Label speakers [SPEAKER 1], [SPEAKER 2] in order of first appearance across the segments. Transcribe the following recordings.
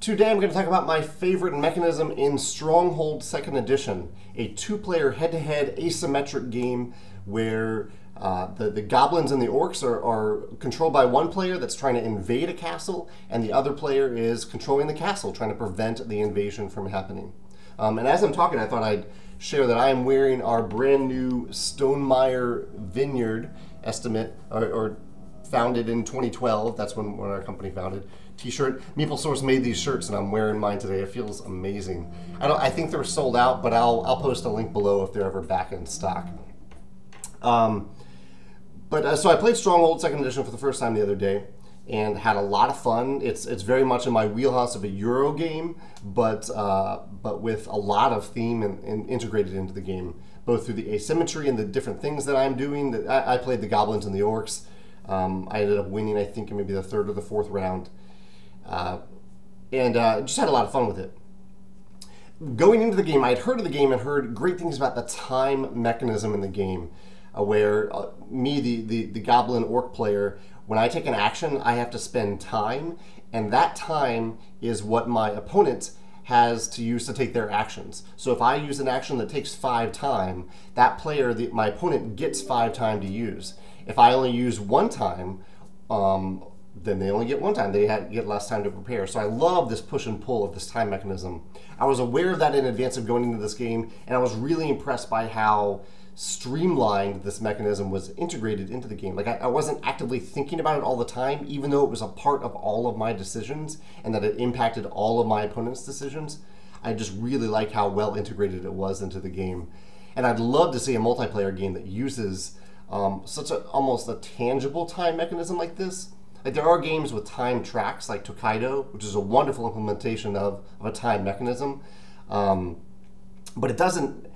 [SPEAKER 1] Today I'm going to talk about my favorite mechanism in Stronghold 2nd Edition, a two-player head-to-head asymmetric game where the goblins and the orcs are controlled by one player that's trying to invade a castle, and the other player is controlling the castle, trying to prevent the invasion from happening. And as I'm talking, I thought I'd share that I am wearing our brand new Stonemeyer Vineyard estimate, or founded in 2012, that's when our company founded, t-shirt. Meeple Source made these shirts and I'm wearing mine today. It feels amazing. I think they're sold out, but I'll post a link below if they're ever back in stock. So I played Stronghold 2nd Edition for the first time the other day and had a lot of fun. It's very much in my wheelhouse of a Euro game, but with a lot of theme and integrated into the game, both through the asymmetry and the different things that I'm doing. I played the goblins and the orcs. I ended up winning, I think, in maybe the 3rd or the 4th round. Just had a lot of fun with it. Going into the game, I had heard of the game and heard great things about the time mechanism in the game, where me, the goblin orc player, when I take an action, I have to spend time, and that time is what my opponent has to use to take their actions. So if I use an action that takes 5 time, that player, my opponent, gets 5 time to use. If I only use 1 time, then they only get 1 time. They get less time to prepare. So I love this push and pull of this time mechanism. I was aware of that in advance of going into this game, and I was really impressed by how streamlined this mechanism was integrated into the game. Like I wasn't actively thinking about it all the time, even though it was a part of all of my decisions and that it impacted all of my opponent's decisions. I just really like how well integrated it was into the game. And I'd love to see a multiplayer game that uses such almost a tangible time mechanism like this. Like there are games with time tracks like Tokaido, which is a wonderful implementation of a time mechanism, but it doesn't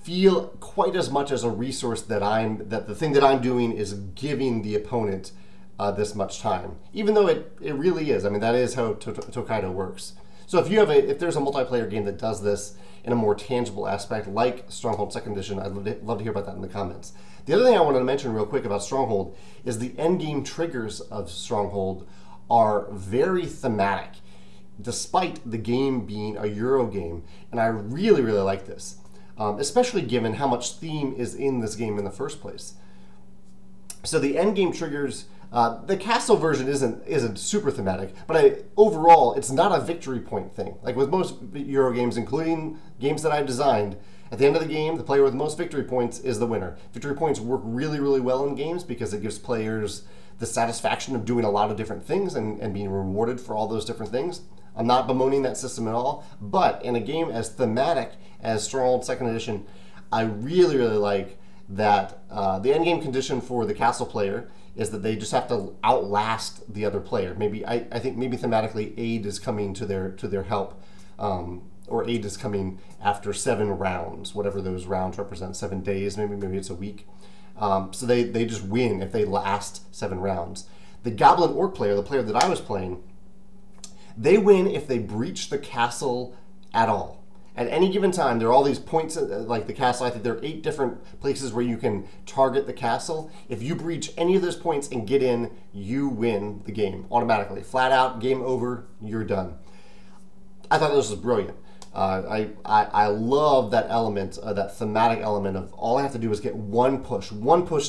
[SPEAKER 1] feel quite as much as a resource that the thing that I'm doing is giving the opponent this much time, even though it really is. I mean, that is how Tokaido works. So if there's a multiplayer game that does this in a more tangible aspect, like Stronghold 2nd Edition, I'd love to hear about that in the comments. The other thing I wanted to mention real quick about Stronghold is the endgame triggers of Stronghold are very thematic, despite the game being a Euro game, and I really, really like this, especially given how much theme is in this game in the first place. So the endgame triggers, the castle version isn't super thematic, but overall, it's not a victory point thing. Like with most Euro games, including games that I've designed, at the end of the game, the player with the most victory points is the winner. Victory points work really, really well in games because it gives players the satisfaction of doing a lot of different things and being rewarded for all those different things. I'm not bemoaning that system at all, but in a game as thematic as Stronghold 2nd Edition, I really, really like that the endgame condition for the castle player is that they just have to outlast the other player. Maybe I think maybe thematically aid is coming to their help, or aid is coming after 7 rounds, whatever those rounds represent, 7 days, maybe it's a week. So they just win if they last 7 rounds. The goblin orc player, the player that I was playing, they win if they breach the castle at all. At any given time, there are all these points, like the castle. I think there are 8 different places where you can target the castle. If you breach any of those points and get in, you win the game automatically. Flat out, game over, you're done. I thought this was brilliant. I love that element, that thematic element of all I have to do is get one push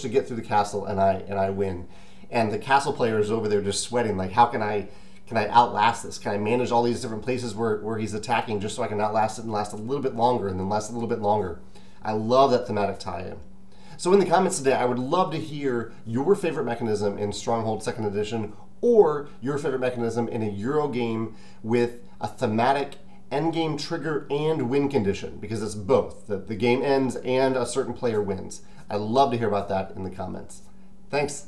[SPEAKER 1] to get through the castle, and I win. And the castle player is over there just sweating, like, how can I outlast this? Can I manage all these different places where he's attacking just so I can outlast it and last a little bit longer and then last a little bit longer? I love that thematic tie-in. So in the comments today, I would love to hear your favorite mechanism in Stronghold 2nd Edition, or your favorite mechanism in a Euro game with a thematic endgame trigger and win condition, because it's both. The game ends and a certain player wins. I'd love to hear about that in the comments. Thanks.